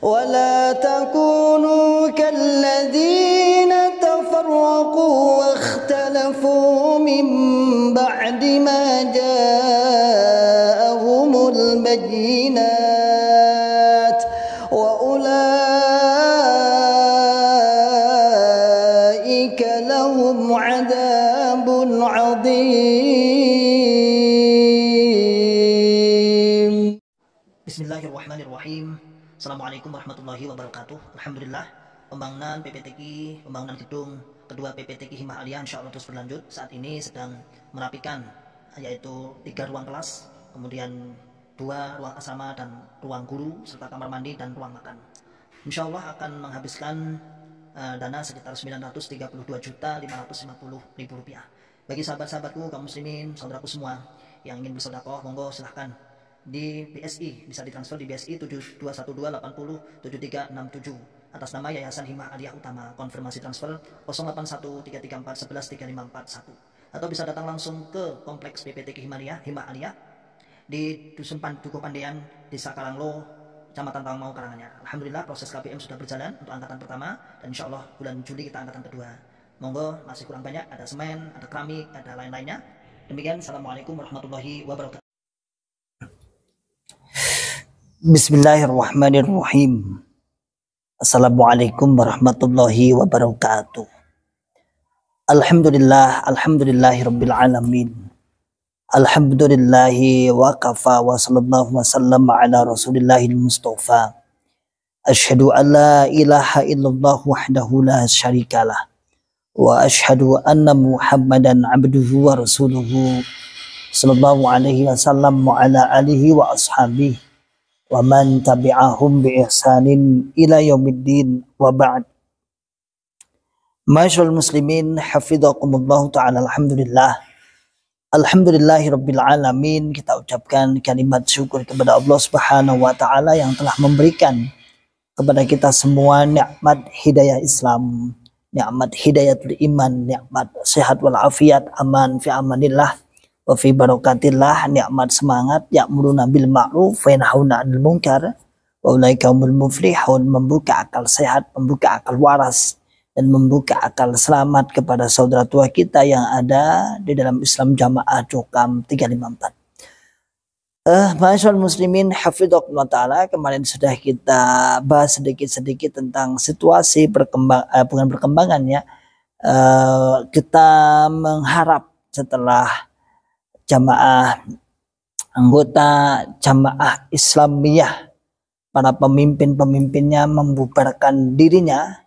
ولا تكونوا كالذين تفرقوا واختلفوا من بعد ما جاءهم البينات وأولئك لهم عذاب عظيم. Bismillahirrahmanirrahim. Assalamualaikum warahmatullahi wabarakatuh. Alhamdulillah, pembangunan PPTQ, pembangunan gedung kedua PPTQ Himah Aliyah insya Allah terus berlanjut. Saat ini sedang merapikan, yaitu 3 ruang kelas, kemudian 2 ruang asrama dan ruang guru, serta kamar mandi dan ruang makan. Insya Allah akan menghabiskan dana sekitar Rp932.550.000. Bagi sahabat-sahabatku, kaum muslimin, saudaraku semua yang ingin bersedekah, monggo silahkan di BSI, bisa ditransfer di BSI 7212807367 atas nama Yayasan Himah Aliyah Utama. Konfirmasi transfer 081334113541, atau bisa datang langsung ke kompleks PPTQ Himah Aliyah di Dusun Dukuh Pandean, Desa Karanglo, Kecamatan Tawangmau, Karanganyar. Alhamdulillah, proses KPM sudah berjalan untuk angkatan pertama, dan insya Allah bulan Juli kita angkatan kedua. Monggo, masih kurang banyak, ada semen, ada keramik, ada lain-lainnya. Demikian, assalamualaikum warahmatullahi wabarakatuh. Bismillahirrahmanirrahim. Assalamualaikum warahmatullahi wabarakatuh. Alhamdulillahirabbil alamin. Alhamdulillahi wa kafa wa sallallahu wa sallam ala rasulillahil mustafa. Asyhadu an la ilaha illallah wahdahu la syarikalah wa asyhadu anna Muhammadan abduhu wa rasuluhu sallallahu alaihi wasallam wa ala alihi wa ashabihi wa man tabi'ahum bi ihsanin ila yaumiddin wa ba'd. Masyaallah muslimin, hafizakumullah ta'ala. Alhamdulillahirabbil alamin. Kita ucapkan kalimat syukur kepada Allah Subhanahu wa taala yang telah memberikan kepada kita semua nikmat hidayah Islam, nikmat hidayatul iman, nikmat sehat wal afiat, aman fi amanillah wa fi barakatillah, nikmat semangat, ya'muruna bil ma'ruf wa yanhauna 'anil munkar wa ulaika humul muflihun, membuka akal sehat, membuka akal waras, dan membuka akal selamat kepada saudara tua kita yang ada di dalam Islam Jamaah Cokam 354. Masyaallah muslimin, hafizakumullah ta'ala. Kemarin sudah kita bahas sedikit-sedikit tentang situasi bukan perkembangannya. Kita mengharap setelah anggota jamaah Islamiyah, para pemimpinnya membubarkan dirinya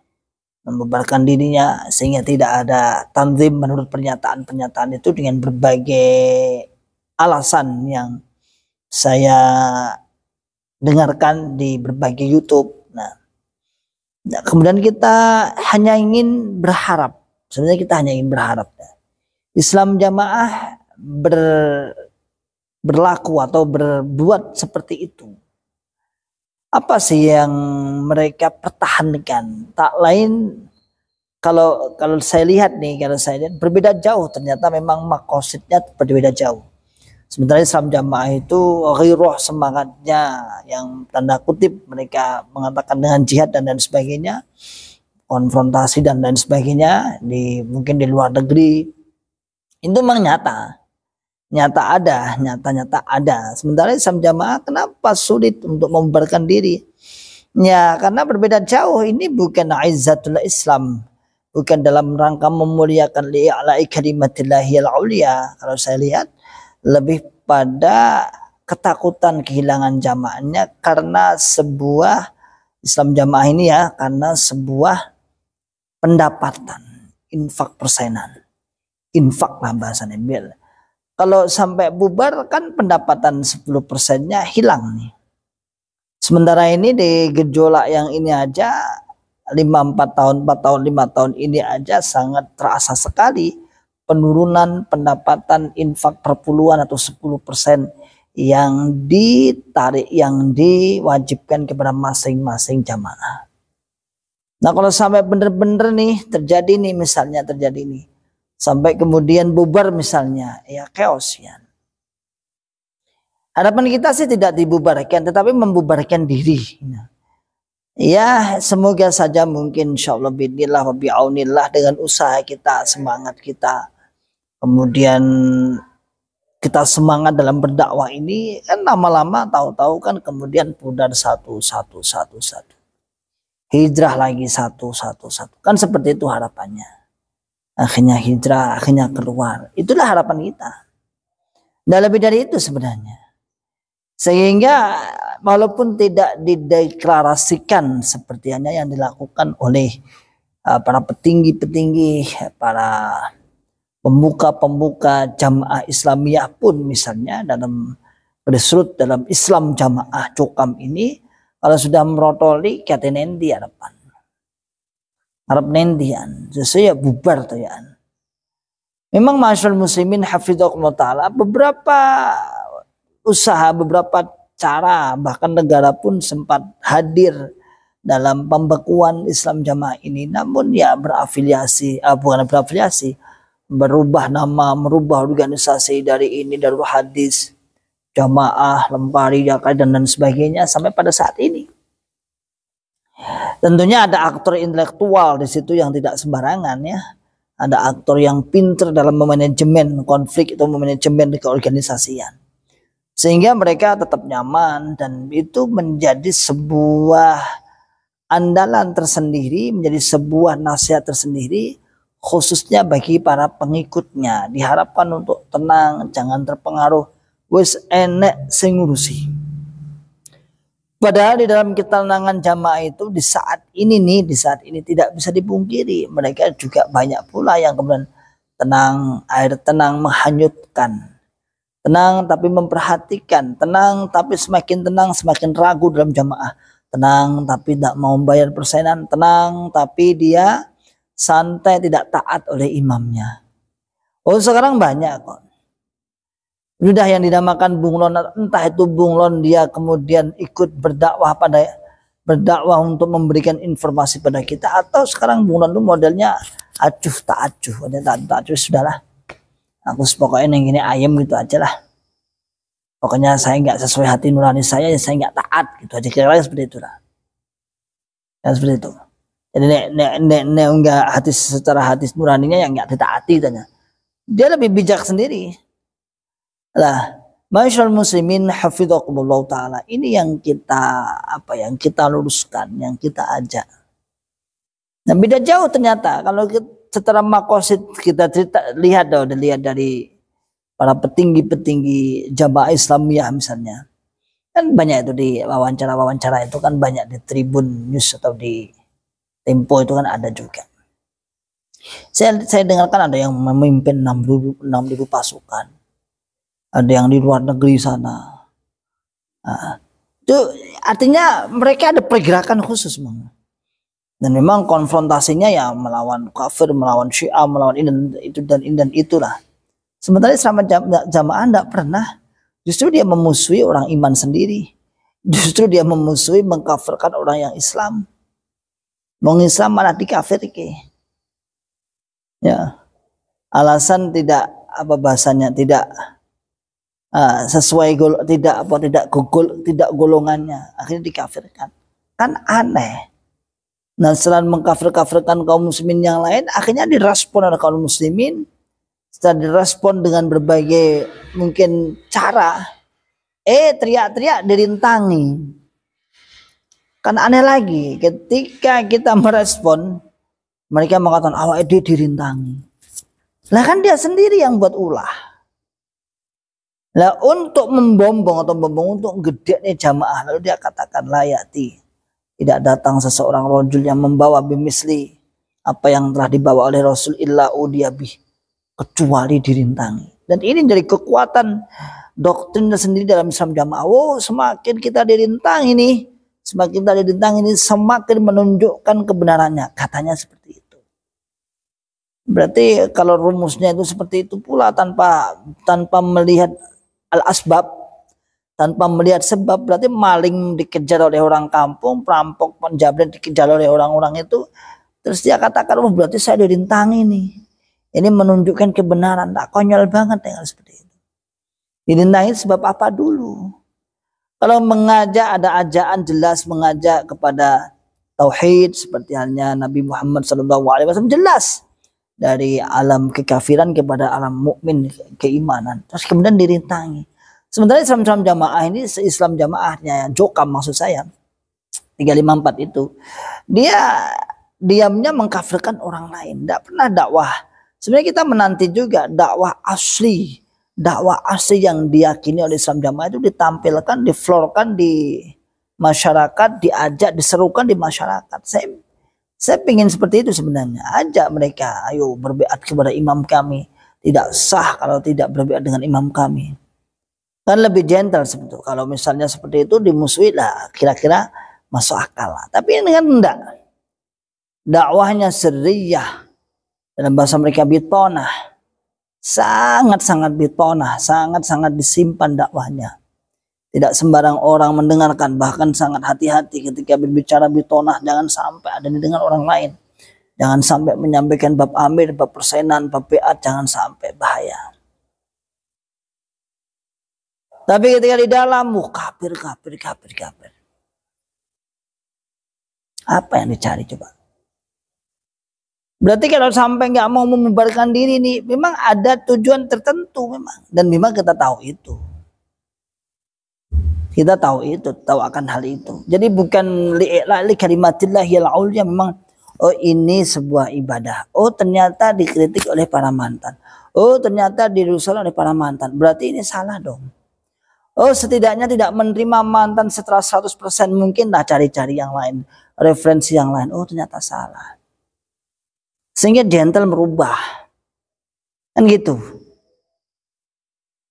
sehingga tidak ada tanzim menurut pernyataan itu dengan berbagai alasan yang saya dengarkan di berbagai YouTube. Nah, kemudian kita hanya ingin berharap, Islam Jamaah berlaku atau berbuat seperti itu. Apa sih yang mereka pertahankan? Tak lain, kalau saya lihat berbeda jauh. Ternyata memang makosidnya berbeda jauh. Sementara Islam Jamaah itu ghairah, semangatnya yang tanda kutip mereka mengatakan dengan jihad dan lain sebagainya, konfrontasi dan lain sebagainya, mungkin di luar negeri itu memang nyata ada. Sementara Islam Jamaah kenapa sulit untuk membubarkan diri? Ya, karena berbeda jauh. Ini bukan izzatul Islam, bukan dalam rangka memuliakan li'ala'i kalimatillahil ulia. Kalau saya lihat lebih pada ketakutan kehilangan jamaahnya karena sebuah Islam Jamaah ini karena sebuah pendapatan, infak persenan, infak lah bahasanya. Kalau sampai bubar kan pendapatan 10%-nya hilang nih. Sementara ini di gejolak yang ini aja 4 tahun, 5 tahun ini aja sangat terasa sekali penurunan pendapatan infak per puluhan atau 10% yang ditarik, yang diwajibkan kepada masing-masing jamaah. Nah, kalau sampai bener-bener nih terjadi nih, sampai kemudian bubar misalnya, ya chaos ya. Harapan kita sih tidak dibubarkan, tetapi membubarkan diri. Ya, semoga saja mungkin insyaallah bidnillah wa bi'aunillah dengan usaha kita, semangat kita, kemudian kita semangat dalam berdakwah ini, kan lama-lama tahu-tahu kan kemudian pudar satu. Hijrah lagi satu. Kan seperti itu harapannya. Akhirnya hijrah, akhirnya keluar. Itulah harapan kita. Dan lebih dari itu sebenarnya. Sehingga walaupun tidak dideklarasikan seperti hanya yang dilakukan oleh para petinggi-petinggi, para pemuka-pemuka jamaah Islamiyah pun misalnya dalam grassroots dalam Islam jamaah cokam ini, kalau sudah merotoli kata nendi harapan. Harap nendian, sesuai ya bubar tuh ya. Memang masyaallah muslimin hafidzakumullah ta'ala, beberapa usaha, beberapa cara, bahkan negara pun sempat hadir dalam pembekuan Islam jamaah ini, namun ya berubah nama, merubah organisasi dari ini, dari hadis, jamaah, lempari, dan sebagainya sampai pada saat ini. Tentunya ada aktor intelektual di situ yang tidak sembarangan ya. Ada aktor yang pintar dalam memanajemen konflik atau memanajemen keorganisasian. Sehingga mereka tetap nyaman dan itu menjadi sebuah andalan tersendiri, menjadi sebuah nasihat tersendiri khususnya bagi para pengikutnya. Diharapkan untuk tenang, jangan terpengaruh wis enek sing ngurusi. Padahal di dalam ketenangan jamaah itu di saat ini tidak bisa dipungkiri, mereka juga banyak pula yang kemudian tenang, air tenang menghanyutkan. Tenang tapi memperhatikan, tenang tapi semakin tenang semakin ragu dalam jamaah. Tenang tapi tidak mau membayar persenan, tenang tapi dia santai tidak taat oleh imamnya. Oh sekarang banyak kok. Sudah yang dinamakan bunglon, entah itu bunglon dia kemudian ikut berdakwah untuk memberikan informasi pada kita, atau sekarang bunglon itu modelnya acuh tak acuh, sudahlah. Aku pokoknya yang gini ayam gitu aja lah. Pokoknya saya nggak sesuai hati nurani saya nggak taat gitu aja, kira-kira seperti itu lah. Ya seperti itu. Jadi enggak hati secara hati nuraninya yang nggak ditaati tanya. Dia lebih bijak sendiri. Lah, masyaallah muslimin hafidzakumullah taala. Ini yang kita luruskan, yang kita ajak. Nah, beda jauh ternyata kalau secara makosid kita lihat dari para petinggi-petinggi jamaah Islamiyah misalnya. Kan banyak itu di wawancara itu kan banyak di Tribun News atau di Tempo itu kan ada juga. Saya dengarkan ada yang memimpin 6.000 pasukan. Ada yang di luar negeri sana. Nah, itu artinya mereka ada pergerakan khusus, Bang. Dan memang konfrontasinya ya melawan kafir, melawan Syiah, melawan ini dan itulah. Sementara selama jamaah tidak pernah. Justru dia memusuhi orang iman sendiri. Justru dia memusuhi, mengkafirkan orang yang Islam. Mau Islam malah dikafirkan. Ya. Alasan tidak tidak sesuai tidak golongannya, akhirnya dikafirkan. Kan aneh. Nah, selain mengkafirkan kaum muslimin yang lain, akhirnya direspon oleh kaum muslimin. Setelah direspon dengan berbagai mungkin cara, teriak-teriak dirintangi. Kan aneh lagi, ketika kita merespon, mereka mengatakan awak dia dirintangi. Lah kan dia sendiri yang buat ulah. Lah untuk membombong untuk gedenya jamaah, lalu dia katakan layati, tidak datang seseorang rajul yang membawa bimisli apa yang telah dibawa oleh Rasul illa udiyabih, kecuali dirintangi. Dan ini dari kekuatan doktrin sendiri dalam Islam jamaah. Oh, semakin kita dirintangi nih, semakin menunjukkan kebenarannya, katanya seperti itu. Berarti kalau rumusnya itu seperti itu pula, tanpa melihat al-asbab, tanpa melihat sebab, berarti maling dikejar oleh orang kampung, perampok penjabret dikejar oleh orang-orang itu, terus dia katakan, oh berarti saya dirintangi nih, ini menunjukkan kebenaran. Tak konyol banget dengan seperti itu. Dirintangi sebab apa dulu? Kalau mengajak, ada ajaan jelas mengajak kepada tauhid, seperti halnya Nabi Muhammad SAW, jelas dari alam kekafiran kepada alam mukmin, keimanan. Terus kemudian dirintangi. Sementara Islam jamaah ini, Islam jamaahnya Jokam maksud saya 354 itu, dia diamnya mengkafirkan orang lain, tidak pernah dakwah. Sebenarnya kita menanti juga dakwah asli yang diyakini oleh Islam jamaah itu ditampilkan, diflorkan di masyarakat, diajak, diserukan di masyarakat. Saya ingin seperti itu sebenarnya. Ajak mereka, ayo berbeat kepada imam kami. Tidak sah kalau tidak berbeat dengan imam kami. Kan lebih gentle sebetulnya. Kalau misalnya seperti itu dimusuhi lah, kira-kira masuk akal lah. Tapi ini kan enggak. Dakwahnya sirriyah, dalam bahasa mereka bitonah, sangat-sangat bitonah, sangat-sangat disimpan dakwahnya. Tidak sembarang orang mendengarkan, bahkan sangat hati-hati ketika berbicara bitonah, jangan sampai ada didengar orang lain. Jangan sampai menyampaikan bab amir, bab persenan, bab beat, jangan sampai, bahaya. Tapi ketika di dalam, kafir. Apa yang dicari coba? Berarti kalau sampai nggak mau membubarkan diri nih, memang ada tujuan tertentu memang. Dan memang kita tahu itu. Kita tahu itu, tahu akan hal itu. Jadi bukan li'ilali kalimatillahil ulya, memang oh ini sebuah ibadah. Oh ternyata dikritik oleh para mantan. Oh ternyata dirusak oleh para mantan. Berarti ini salah dong. Oh setidaknya tidak menerima mantan setelah 100%, mungkin lah cari-cari yang lain, referensi yang lain. Oh ternyata salah. Sehingga gentle merubah. Kan gitu.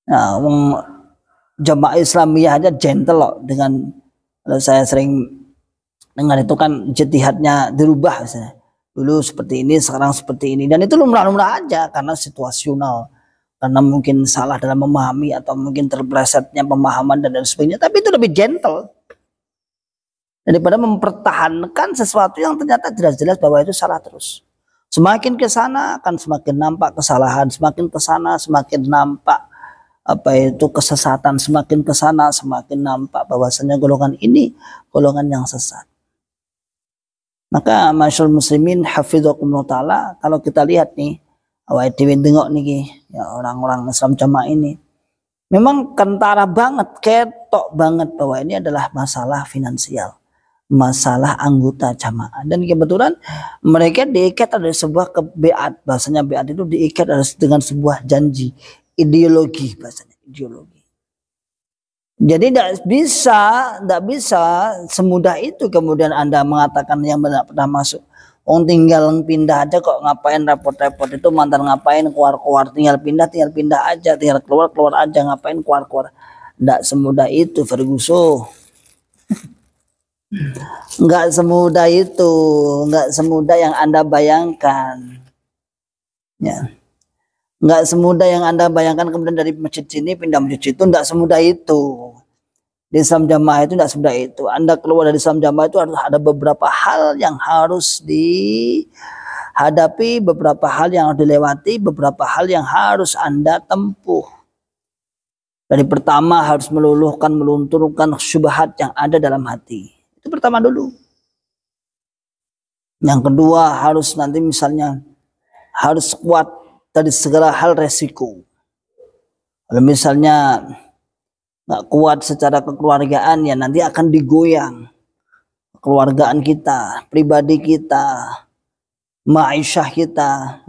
Nah, jamaah Islamiyah aja gentle loh, dengan kalau saya sering dengar itu kan jihadnya dirubah misalnya. Dulu seperti ini, sekarang seperti ini, dan itu lumrah-lumrah aja karena situasional. Karena mungkin salah dalam memahami atau mungkin terplesetnya pemahaman dan sebagainya. Tapi itu lebih gentle daripada mempertahankan sesuatu yang ternyata jelas-jelas bahwa itu salah terus. Semakin ke sana akan semakin nampak kesalahan, semakin ke sana semakin nampak kesesatan, semakin ke sana semakin nampak bahwasanya golongan ini golongan yang sesat. Maka masyaallah muslimin hafizakumullah taala, kalau kita lihat nih awake dhewe ndengok niki ya, orang-orang Islam jamaah ini memang kentara banget, ketok banget bahwa ini adalah masalah finansial, masalah anggota jamaah. Dan kebetulan mereka diikat ada sebuah beat, bahasanya beat itu diikat dengan sebuah janji, ideologi, bahasanya ideologi. Jadi tidak bisa semudah itu kemudian Anda mengatakan yang benar pernah masuk. Tinggal pindah aja kok, ngapain repot-repot itu, mantan ngapain keluar-keluar, tinggal pindah aja, tinggal keluar aja, ngapain keluar-keluar. Tidak semudah itu Ferguson. Enggak semudah itu, enggak semudah yang Anda bayangkan. Ya. Enggak semudah yang Anda bayangkan kemudian dari masjid sini pindah masjid situ, enggak semudah itu. Di Islam jamaah itu tidak semudah itu. Anda keluar dari Islam jamaah itu harus ada beberapa hal yang harus dihadapi, beberapa hal yang harus dilewati, beberapa hal yang harus Anda tempuh. Dari pertama harus melunturkan syubhat yang ada dalam hati. Itu pertama dulu. Yang kedua harus nanti misalnya harus kuat dari segala hal resiko. Kalau misalnya nggak kuat secara kekeluargaan, ya nanti akan digoyang kekeluargaan kita, pribadi kita, ma'isyah kita,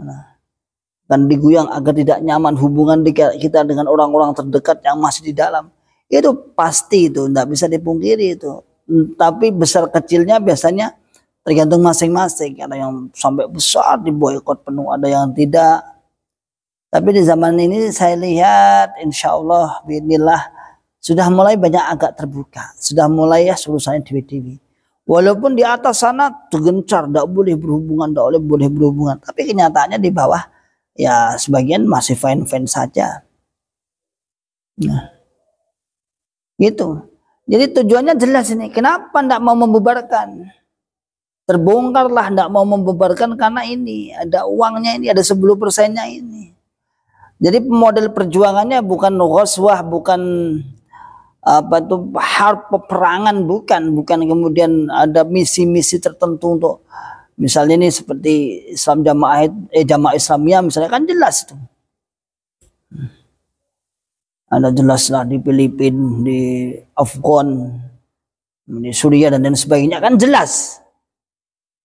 akan digoyang agar tidak nyaman hubungan kita dengan orang-orang terdekat yang masih di dalam. Itu pasti, itu nggak bisa dipungkiri itu. Tapi besar kecilnya biasanya tergantung masing-masing. Ada yang sampai besar diboikot penuh, ada yang tidak. Tapi di zaman ini saya lihat insya Allah bismillah sudah mulai banyak agak terbuka, sudah mulai ya urusannya dewi-dewi. Walaupun di atas sana tergencar, tidak boleh berhubungan, tapi kenyataannya di bawah ya sebagian masih fine-fine saja. Nah, gitu. Jadi tujuannya jelas ini. Kenapa tidak mau membubarkan? Terbongkarlah tidak mau membubarkan karena ini ada uangnya, ini ada 10%-nya ini. Jadi model perjuangannya bukan ghazwah, bukan apa tuh harp peperangan, bukan kemudian ada misi-misi tertentu untuk misalnya ini seperti Islam jamaah Islamiyah misalnya, kan jelas itu. Ada jelas lah di Filipina, di Afghan, di Suriah dan lain sebagainya, kan jelas.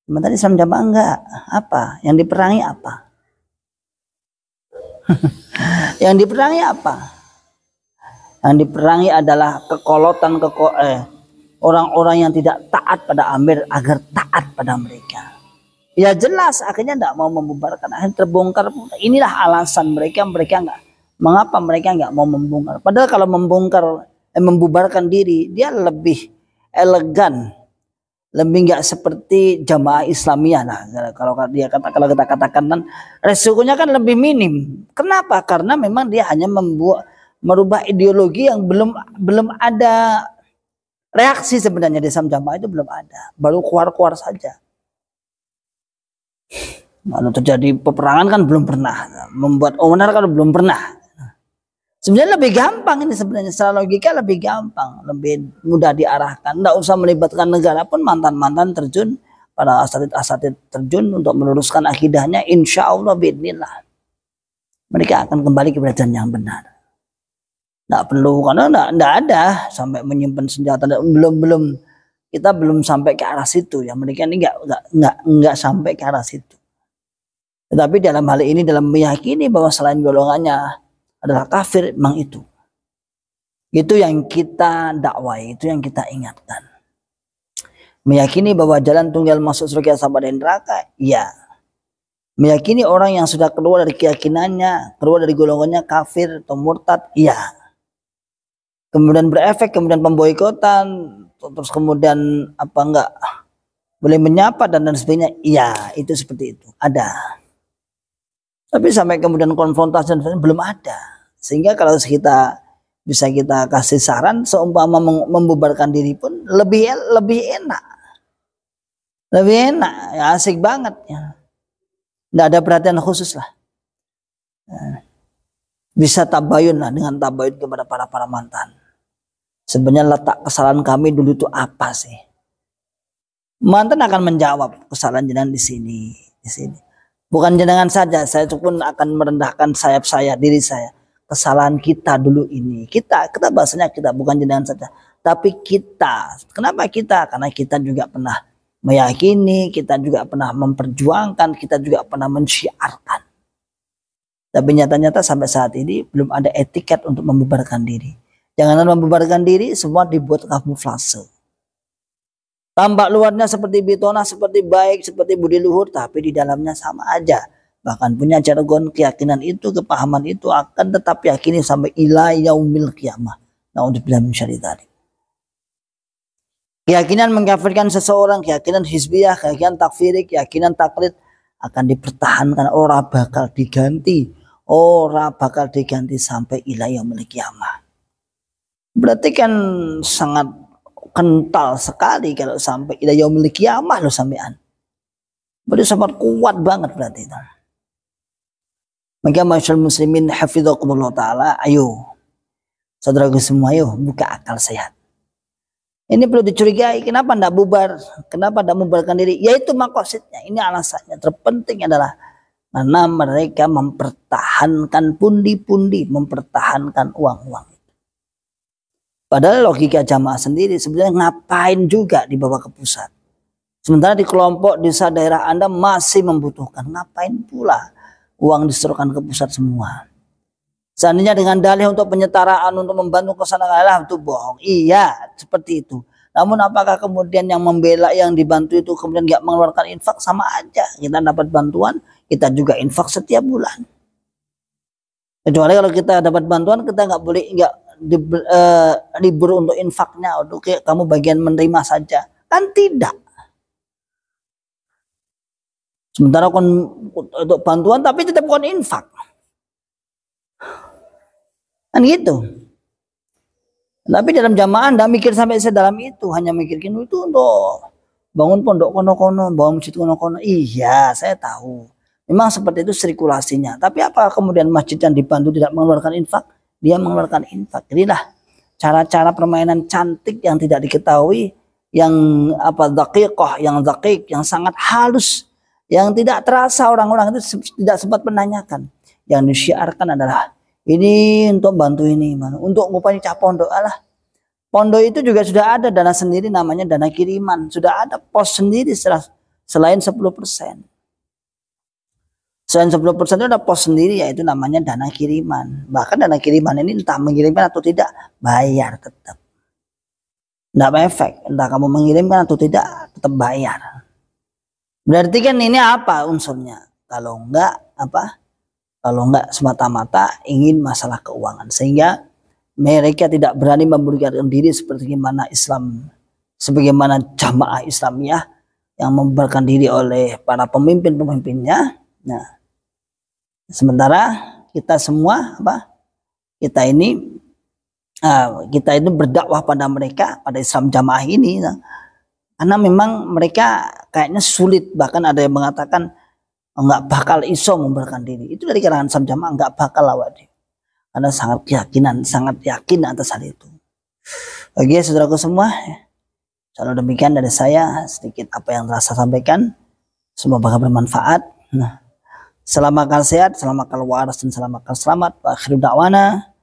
Sementara Islam jamaah enggak. Apa? Yang diperangi apa? Yang diperangi apa? Yang diperangi adalah kekolotan orang-orang yang tidak taat pada Amir agar taat pada mereka. Ya jelas akhirnya tidak mau membubarkan, akhirnya terbongkar. Inilah alasan mereka enggak. Mengapa mereka enggak mau membongkar? Padahal kalau membubarkan diri, dia lebih elegan, lebih enggak seperti jamaah Islamiyah. Nah, kalau kita katakan kan resikonya kan lebih minim. Kenapa? Karena memang dia hanya merubah ideologi yang belum ada reaksi sebenarnya di Islam jamaah itu, belum ada, baru keluar saja. Lalu terjadi peperangan kan belum pernah, membuat onar kan belum pernah. Sebenarnya lebih gampang ini, sebenarnya secara logika lebih gampang, lebih mudah diarahkan. Tidak usah melibatkan negara pun, mantan terjun, para asatid terjun untuk meluruskan akidahnya. Insya Allah biidznillah mereka akan kembali kepada jalan yang benar. Tidak perlu, karena tidak ada sampai menyimpan senjata. Kita belum sampai ke arah situ ya. Mereka ini enggak sampai ke arah situ. Tetapi dalam hal ini, dalam meyakini bahwa selain golongannya adalah kafir, memang itu yang kita dakwai, itu yang kita ingatkan. Meyakini bahwa jalan tunggal masuk surga sama dan neraka, ya. Meyakini orang yang sudah keluar dari keyakinannya, keluar dari golongannya kafir atau murtad, ya. Kemudian berefek, kemudian pemboikotan, terus kemudian enggak boleh menyapa dan sebagainya, ya, itu seperti itu, ada. Tapi sampai kemudian konfrontasi belum ada. Sehingga kalau bisa kita kasih saran, seumpama membubarkan diri pun lebih enak. Lebih enak, ya, asik banget ya. Tidak ada perhatian khusus lah. Bisa tabayun lah, dengan tabayun kepada para mantan. Sebenarnya letak kesalahan kami dulu itu apa sih? Mantan akan menjawab kesalahan jenengan di sini. Bukan jenengan saja, saya pun akan merendahkan sayap saya, diri saya. Kesalahan kita dulu ini. Kita bahasanya kita, bukan jenengan saja. Tapi kita. Kenapa kita? Karena kita juga pernah meyakini, kita juga pernah memperjuangkan, kita juga pernah mensyiarkan. Tapi nyata-nyata sampai saat ini belum ada etiket untuk membubarkan diri. Jangan membubarkan diri, semua dibuat kamuflase. Tampak luarnya seperti bitona, seperti baik, seperti budi luhur, tapi di dalamnya sama aja. Bahkan punya jargon, keyakinan itu, kepahaman itu akan tetap yakini sampai ila yaumil qiyamah. Na'udzubillah min syarri dzalik. Keyakinan mengkafirkan seseorang, keyakinan hizbiyah, keyakinan takfiri, keyakinan taklid akan dipertahankan, ora bakal diganti sampai ila yaumil qiyamah. Berarti kan sangat kental sekali kalau sampai ila yaumil qiyamah loh sampean. Berarti sangat kuat banget berarti itu. Maka masyaallah muslimin hafizakumullah taala, ayo saudaraku semua, ayo buka akal sehat. Ini perlu dicurigai, kenapa tidak bubar? Kenapa tidak membubarkan diri? Yaitu maksudnya, ini alasannya terpenting adalah karena mereka mempertahankan pundi-pundi, mempertahankan uang-uang. Padahal logika jamaah sendiri sebenarnya ngapain juga dibawa ke pusat. Sementara di kelompok desa daerah Anda masih membutuhkan. Ngapain pula uang disetorkan ke pusat semua. Seandainya dengan dalih untuk penyetaraan, untuk membantu ke sana, itu bohong. Iya, seperti itu. Namun apakah kemudian yang membela, yang dibantu itu kemudian nggak mengeluarkan infak? Sama aja. Kita dapat bantuan, kita juga infak setiap bulan. Kecuali kalau kita dapat bantuan, kita nggak boleh libur untuk infaknya, untuk kamu bagian menerima saja, kan tidak. Sementara untuk bantuan tapi tetap kon infak, kan gitu. Tapi dalam jamaah Anda mikir sampai sedalam itu, hanya mikirkin itu untuk bangun pondok kono-kono, bangun masjid kono-kono. Iya, saya tahu memang seperti itu sirkulasinya. Tapi apa kemudian masjid yang dibantu tidak mengeluarkan infak? Dia mengeluarkan infak. Inilah cara-cara permainan cantik yang tidak diketahui, yang daqiqah, yang daqiq, yang sangat halus, yang tidak terasa orang-orang itu tidak sempat menanyakan. Yang disyiarkan adalah ini untuk bantu ini, untuk ngupani cah pondok. Alah, pondok itu juga sudah ada dana sendiri namanya dana kiriman, sudah ada pos sendiri selain 10%. Selain 10% itu ada pos sendiri, yaitu namanya dana kiriman. Bahkan dana kiriman ini entah mengirimkan atau tidak, bayar tetap. Tidak efek, entah kamu mengirimkan atau tidak, tetap bayar. Berarti kan ini apa unsurnya? Kalau enggak semata-mata ingin masalah keuangan. Sehingga mereka tidak berani memberikan diri seperti sebagaimana jamaah Islamiyah yang membubarkan diri oleh para pemimpin-pemimpinnya. Nah, sementara kita semua kita ini berdakwah pada mereka, pada Islam jamaah ini, karena memang mereka kayaknya sulit, bahkan ada yang mengatakan nggak bakal iso membubarkan diri. Itu dari kalangan Islam jamaah, nggak bakal awak dia, karena sangat yakin atas hal itu. Oke, saudaraku semua, kalau demikian dari saya sedikit apa yang telah saya sampaikan, semoga bermanfaat. Nah, selamat makan sehat, selamat makan waras, dan selamat makan selamat. Wa akhiru da'wana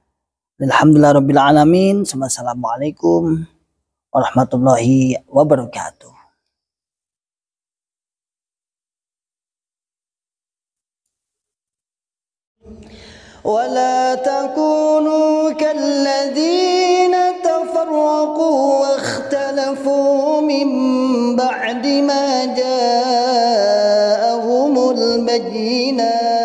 alhamdulillahirabbil alamin. Assalamualaikum warahmatullahi wabarakatuh. ولا تكونوا كالذين تفرقوا واختلفوا من بعد ما جاءهم البينات